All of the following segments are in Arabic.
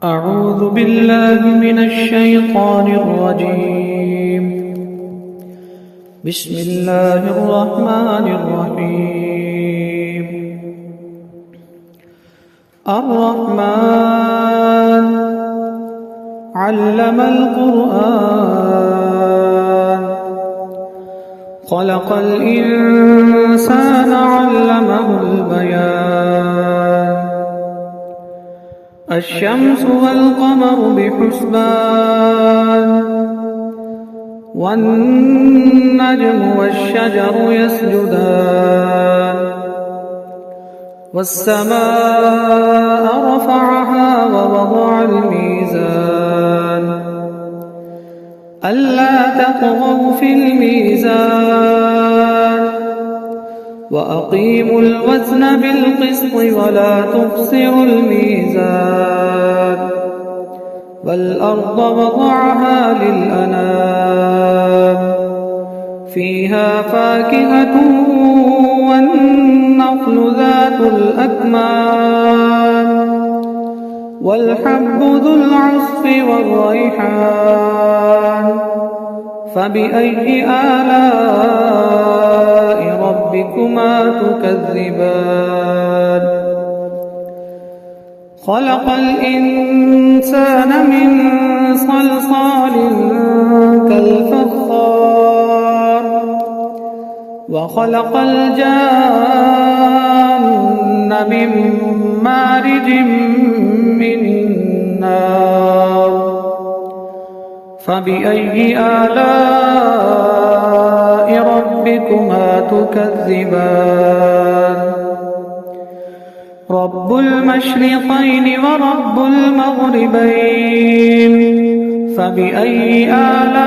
أعوذ بالله من الشيطان الرجيم. بسم الله الرحمن الرحيم. الرحمن علم القرآن خلق الإنسان علمه البيان الشمس والقمر بحسبان والنجم والشجر يسجدان والسماء رفعها ووضع الميزان ألا تطغوا في الميزان وأقيموا الوزن بالقسط ولا تخسروا الميزان والأرض وضعها للأنام فيها فاكهة والنخل ذات الأكمام والحب ذو العصف والريحان فبأي آلاء ربكما تكذبان خلق الإنسان من صلصال كالفخار وخلق الجان من مارج من نار فبأي آلاء ربكما تكذبان رب المشرقين ورب المغربين فبأي آلاء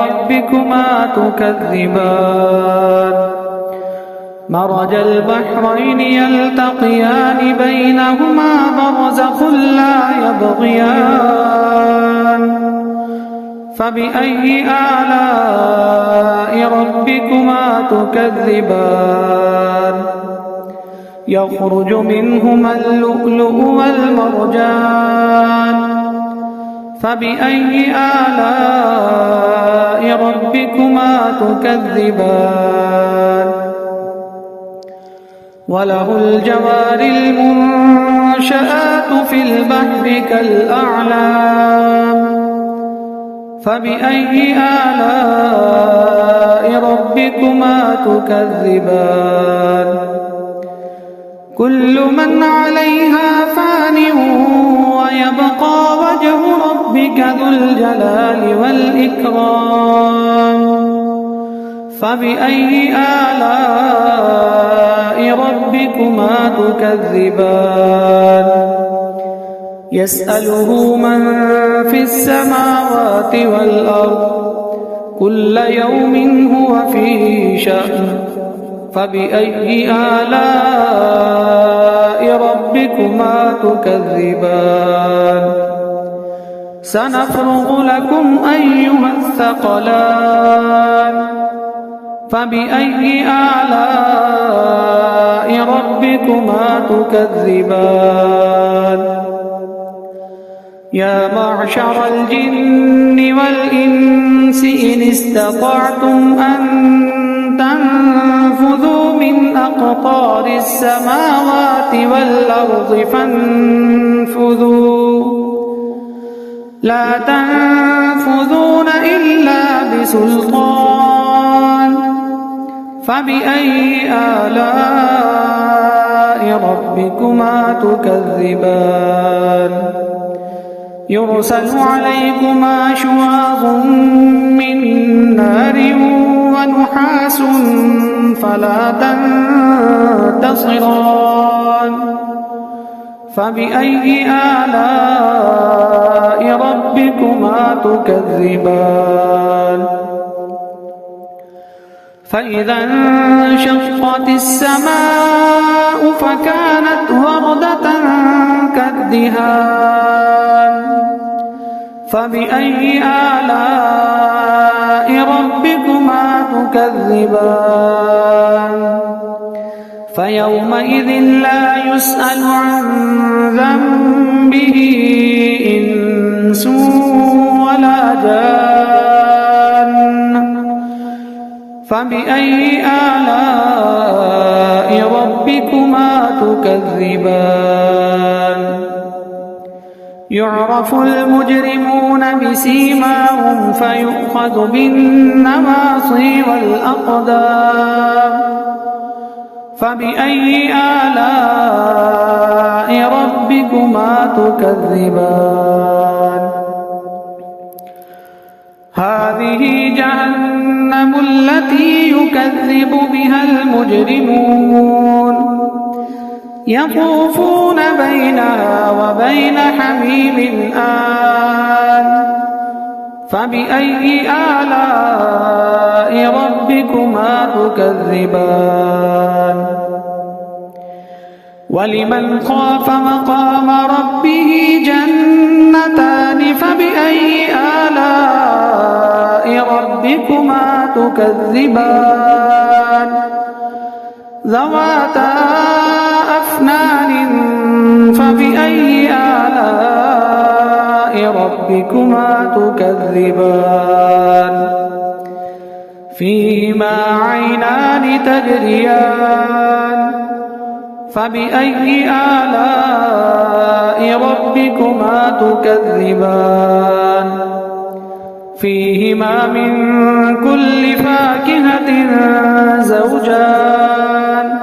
ربكما تكذبان مرج البحرين يلتقيان بينهما برزخ لا يبغيان فبأي آلاء ربكما تكذبان يخرج منهما اللؤلؤ والمرجان فبأي آلاء ربكما تكذبان وله الجوار المنشآت في البحر كالأعلام فبأي آلاء ربكما تكذبان كل من عليها فان ويبقى وجه ربك ذو الجلال والإكرام فبأي آلاء ربكما تكذبان يسأله من في السماوات والأرض كل يوم هو في شأن فبأي آلاء ربكما تكذبان سنفرغ لكم أيها الثقلان فبأي آلاء ربكما تكذبان يا معشر الجن والإنس إن استطعتم أن تنفذوا من أقطار السماوات والأرض فانفذوا لا تنفذون إلا بسلطان فبأي آلاء ربكما تكذبان يرسل عليكما شواظ من نار ونحاس فلا تنتصران فبأي آلاء ربكما تكذبان فإذا انشقت السماء فكانت وردة كالدهان فبأي آلاء ربكما تكذبان فيومئذ لا يسأل عن ذنبه إنس ولا جان فبأي آلاء ربكما تكذبان يعرف المجرمون بسيماهم فيؤخذ بالنواصي والأقدام فبأي آلاء ربكما تكذبان هذه جهنم التي يكذب بها المجرمون يطوفون بينها وبين حميم آن فبأي آلاء ربكما تكذبان ولمن خاف مقام ربه جنتان فبأي آلاء ربكما تكذبان ذواتا أفنان فبأي آلاء ربكما تكذبان فيهما عينان تجريان فبأي آلاء ربكما تكذبان فيهما من كل فاكهة زوجان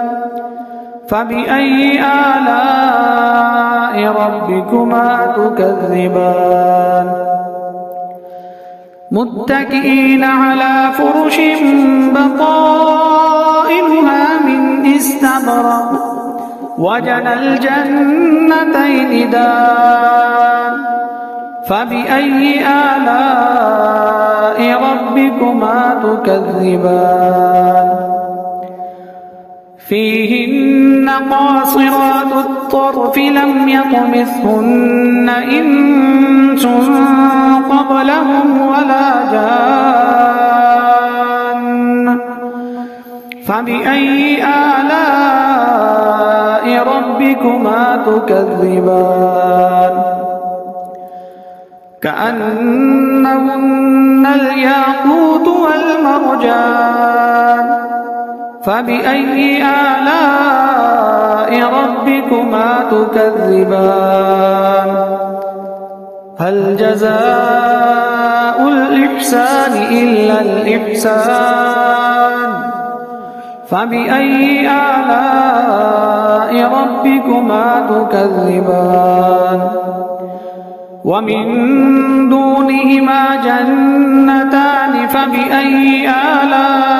فبأي آلاء ربكما تكذبان متكئين على فرش بطائنها من استبرق وجنى الجنتين دان فبأي آلاء ربكما تكذبان فيهن قاصرات الطرف لم يطمثهن إنس قبلهم ولا جان فبأي آلاء ربكما تكذبان كأنهن الياقوت والمرجان فبأي آلاء ربكما تكذبان هل جزاء الإحسان إلا الإحسان فبأي آلاء ربكما تكذبان ومن دونهما جنتان فبأي آلاء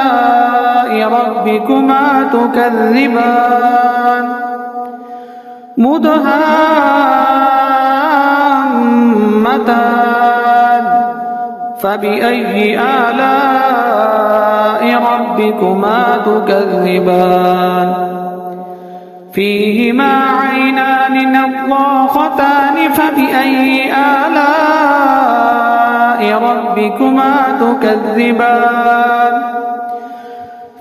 ربكما تكذبان مدهامتان فبأي آلاء ربكما تكذبان فيهما عينان نضاختان فبأي آلاء ربكما تكذبان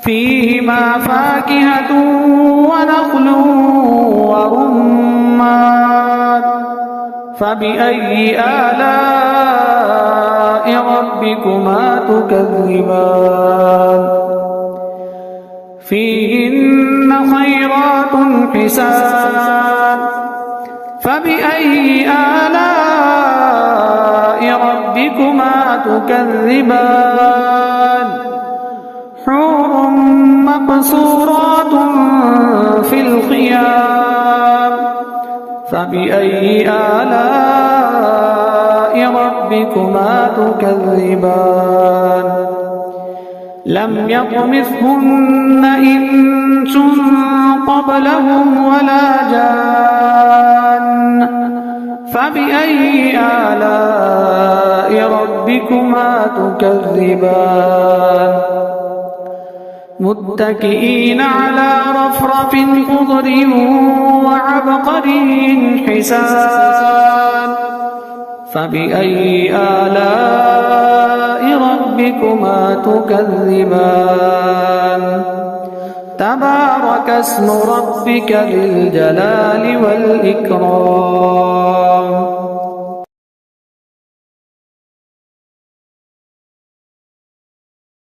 فيهما فاكهة ونخل ورمان فبأي آلاء ربكما تكذبان فيهن خيرات حسان فبأي آلاء ربكما تكذبان حور مقصورات في الخيام فبأي آلاء ربكما تكذبان لم يطمثهن إنس قبلهم ولا جان فبأي آلاء ربكما تكذبان متكئين على رفرف خضر وعبقري حسان فبأي آلاء ربكما تكذبان تبارك اسم ربك ذي الجلال والإكرام